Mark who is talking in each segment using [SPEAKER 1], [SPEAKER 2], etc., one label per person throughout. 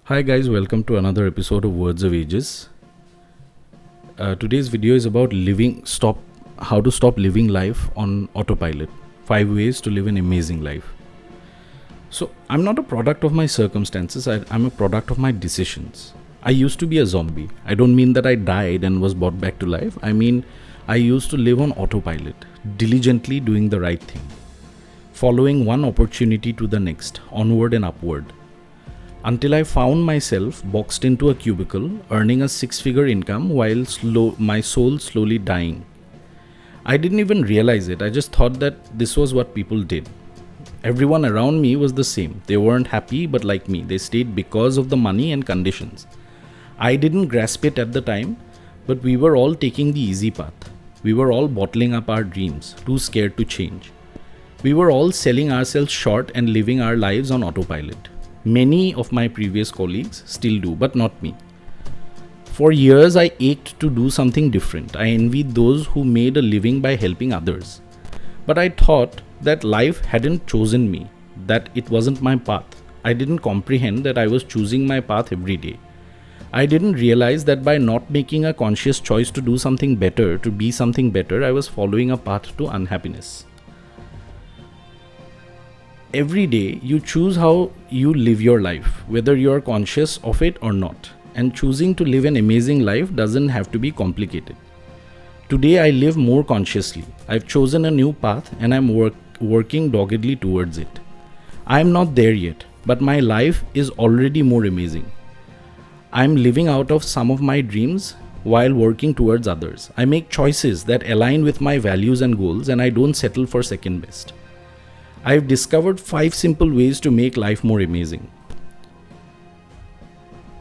[SPEAKER 1] Hi guys, welcome to another episode of Words of Ages. Today's video is about how to stop living life on autopilot. 5 ways to live an amazing life. So, I'm not a product of my circumstances, I'm a product of my decisions. I used to be a zombie. I don't mean that I died and was brought back to life. I mean, I used to live on autopilot, diligently doing the right thing, following one opportunity to the next, onward and upward, until I found myself boxed into a cubicle, earning a 6-figure income while my soul slowly dying. I didn't even realize it. I just thought that this was what people did. Everyone around me was the same. They weren't happy, but like me, they stayed because of the money and conditions. I didn't grasp it at the time, but we were all taking the easy path. We were all bottling up our dreams, too scared to change. We were all selling ourselves short and living our lives on autopilot. Many of my previous colleagues still do, but not me. For years, I ached to do something different. I envied those who made a living by helping others. But I thought that life hadn't chosen me, that it wasn't my path. I didn't comprehend that I was choosing my path every day. I didn't realize that by not making a conscious choice to do something better, to be something better, I was following a path to unhappiness. Every day, you choose how you live your life, whether you are conscious of it or not. And choosing to live an amazing life doesn't have to be complicated. Today, I live more consciously. I've chosen a new path and I'm working doggedly towards it. I'm not there yet, but my life is already more amazing. I'm living out of some of my dreams while working towards others. I make choices that align with my values and goals, and I don't settle for second best. I've discovered 5 simple ways to make life more amazing.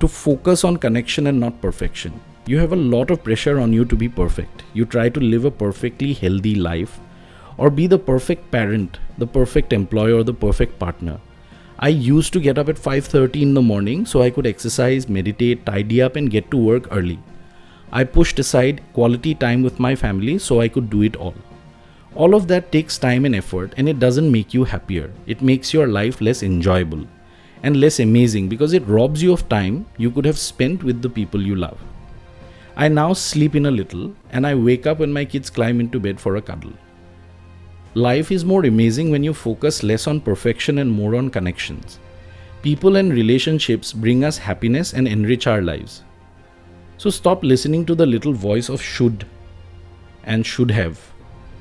[SPEAKER 1] To focus on connection and not perfection. You have a lot of pressure on you to be perfect. You try to live a perfectly healthy life or be the perfect parent, the perfect employee, or the perfect partner. I used to get up at 5:30 in the morning so I could exercise, meditate, tidy up and get to work early. I pushed aside quality time with my family so I could do it all. All of that takes time and effort, and it doesn't make you happier. It makes your life less enjoyable and less amazing because it robs you of time you could have spent with the people you love. I now sleep in a little and I wake up when my kids climb into bed for a cuddle. Life is more amazing when you focus less on perfection and more on connections. People and relationships bring us happiness and enrich our lives. So stop listening to the little voice of should and should have.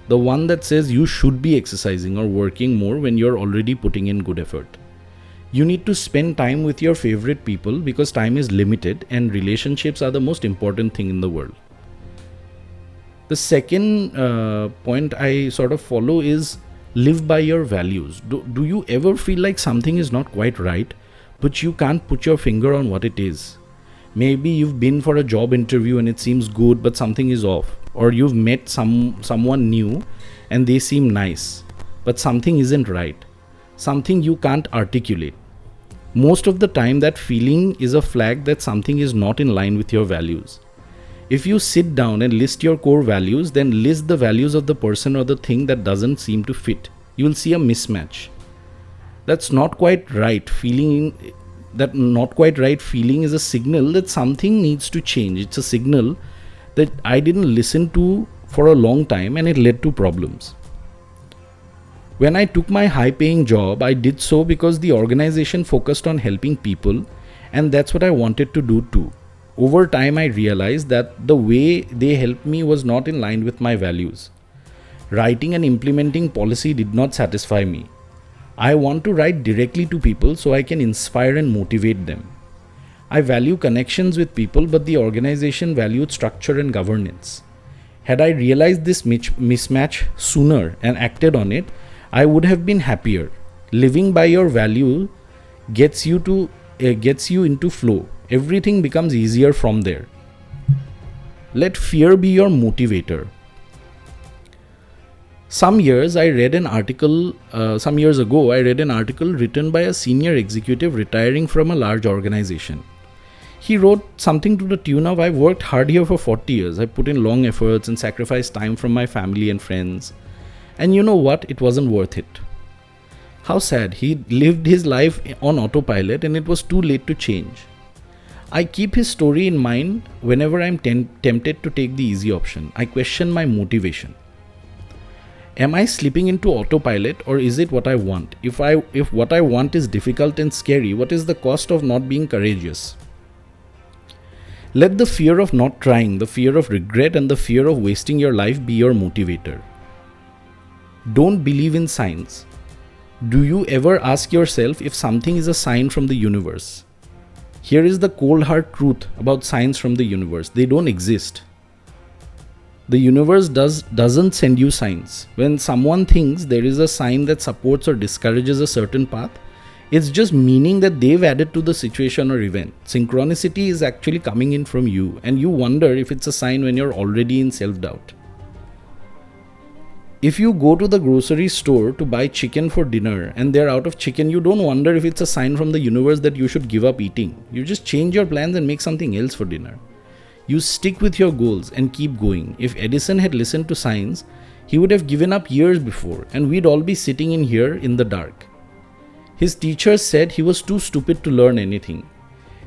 [SPEAKER 1] The one that says you should be exercising or working more when you're already putting in good effort. You need to spend time with your favorite people because time is limited and relationships are the most important thing in the world. The second point I sort of follow is live by your values. Do you ever feel like something is not quite right, but you can't put your finger on what it is? Maybe you've been for a job interview and it seems good, but something is off. Or you've met someone new and they seem nice, but something isn't right. Something you can't articulate. Most of the time, that feeling is a flag that something is not in line with your values. If you sit down and list your core values, then list the values of the person or the thing that doesn't seem to fit. You will see a mismatch. That not quite right feeling is a signal that something needs to change. It's a signal that I didn't listen to for a long time and it led to problems. When I took my high-paying job, I did so because the organization focused on helping people, and that's what I wanted to do too. Over time, I realized that the way they helped me was not in line with my values. Writing and implementing policy did not satisfy me. I want to write directly to people so I can inspire and motivate them. I value connections with people, but the organization valued structure and governance. Had I realized this mismatch sooner and acted on it, I would have been happier. Living by your value gets you into flow. Everything becomes easier from there. Let fear be your motivator. Some years ago, I read an article written by a senior executive retiring from a large organization. He wrote something to the tune of, I've worked hard here for 40 years. I put in long efforts and sacrificed time from my family and friends. And you know what? It wasn't worth it. How sad. He lived his life on autopilot and it was too late to change. I keep his story in mind whenever I'm tempted to take the easy option. I question my motivation. Am I slipping into autopilot, or is it what I want? If what I want is difficult and scary, what is the cost of not being courageous? Let the fear of not trying, the fear of regret, and the fear of wasting your life be your motivator. Don't believe in signs. Do you ever ask yourself if something is a sign from the universe? Here is the cold hard truth about signs from the universe. They don't exist. The universe doesn't send you signs. When someone thinks there is a sign that supports or discourages a certain path, it's just meaning that they've added to the situation or event. Synchronicity is actually coming in from you, and you wonder if it's a sign when you're already in self-doubt. If you go to the grocery store to buy chicken for dinner and they're out of chicken, you don't wonder if it's a sign from the universe that you should give up eating. You just change your plans and make something else for dinner. You stick with your goals and keep going. If Edison had listened to signs, he would have given up years before, and we'd all be sitting in here in the dark. His teachers said he was too stupid to learn anything.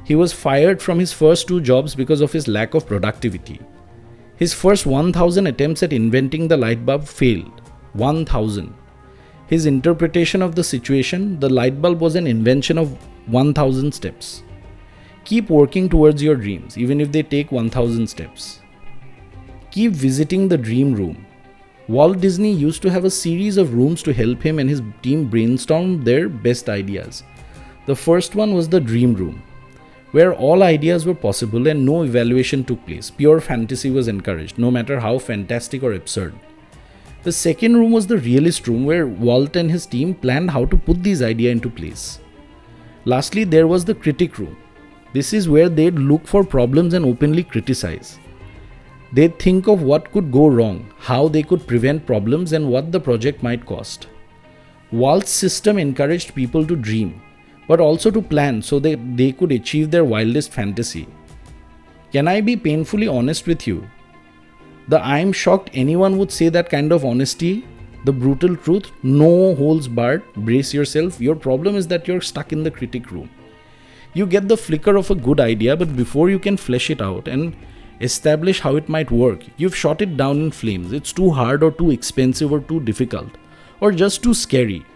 [SPEAKER 1] He was fired from his first 2 jobs because of his lack of productivity. His first 1,000 attempts at inventing the light bulb failed. 1,000. His interpretation of the situation, the light bulb was an invention of 1,000 steps. Keep working towards your dreams, even if they take 1,000 steps. Keep visiting the dream room. Walt Disney used to have a series of rooms to help him and his team brainstorm their best ideas. The first one was the dream room, where all ideas were possible and no evaluation took place. Pure fantasy was encouraged, no matter how fantastic or absurd. The second room was the realist room, where Walt and his team planned how to put these ideas into place. Lastly, there was the critic room. This is where they'd look for problems and openly criticize. They'd think of what could go wrong, how they could prevent problems, and what the project might cost. Walt's system encouraged people to dream, but also to plan so that they could achieve their wildest fantasy. Can I be painfully honest with you? I'm shocked anyone would say that kind of honesty. The brutal truth, no holds barred, brace yourself. Your problem is that you're stuck in the critic room. You get the flicker of a good idea, but before you can flesh it out and establish how it might work, you've shot it down in flames. It's too hard or too expensive or too difficult or just too scary.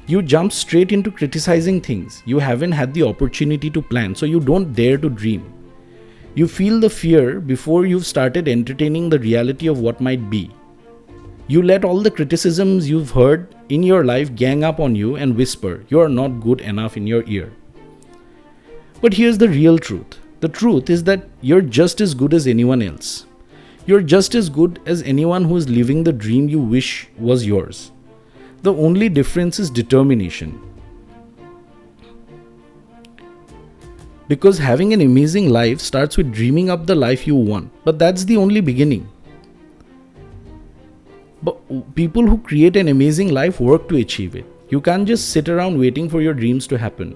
[SPEAKER 1] You jump straight into criticizing things. You haven't had the opportunity to plan, so you don't dare to dream. You feel the fear before you've started entertaining the reality of what might be. You let all the criticisms you've heard in your life gang up on you and whisper, "You are not good enough," in your ear. But here's the real truth. The truth is that you're just as good as anyone else. You're just as good as anyone who is living the dream you wish was yours. The only difference is determination. Because having an amazing life starts with dreaming up the life you want. But that's the only beginning. But people who create an amazing life work to achieve it. You can't just sit around waiting for your dreams to happen.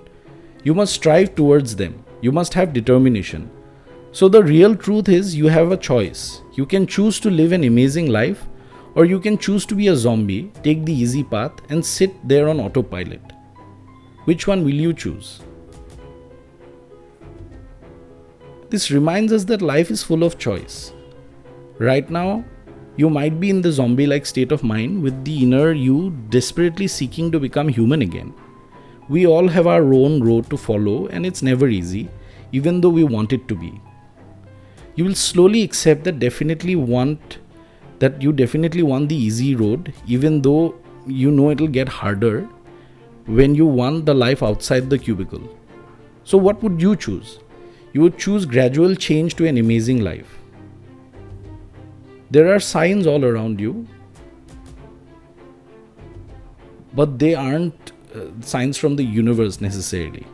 [SPEAKER 1] You must strive towards them. You must have determination. So the real truth is, you have a choice. You can choose to live an amazing life, or you can choose to be a zombie, take the easy path, and sit there on autopilot. Which one will you choose? This reminds us that life is full of choice. Right now, you might be in the zombie-like state of mind with the inner you desperately seeking to become human again. We all have our own road to follow, and it's never easy, even though we want it to be. You will slowly accept that you definitely want the easy road, even though you know it'll get harder when you want the life outside the cubicle. So what would you choose? You would choose gradual change to an amazing life. There are signs all around you, but they aren't signs from the universe necessarily.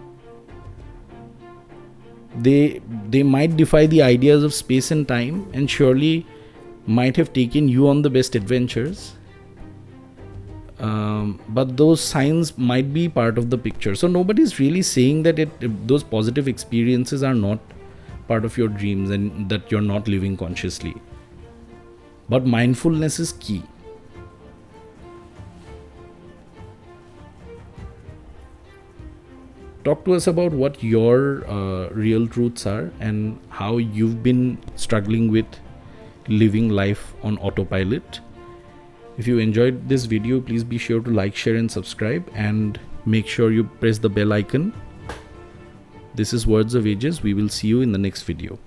[SPEAKER 1] They might defy the ideas of space and time, and surely might have taken you on the best adventures. But those signs might be part of the picture. So nobody's really saying that those positive experiences are not part of your dreams and that you're not living consciously. But mindfulness is key. Talk to us about what your real truths are and how you've been struggling with living life on autopilot. If you enjoyed this video, please be sure to like, share and subscribe, and make sure you press the bell icon. This is Words of Ages. We will see you in the next video.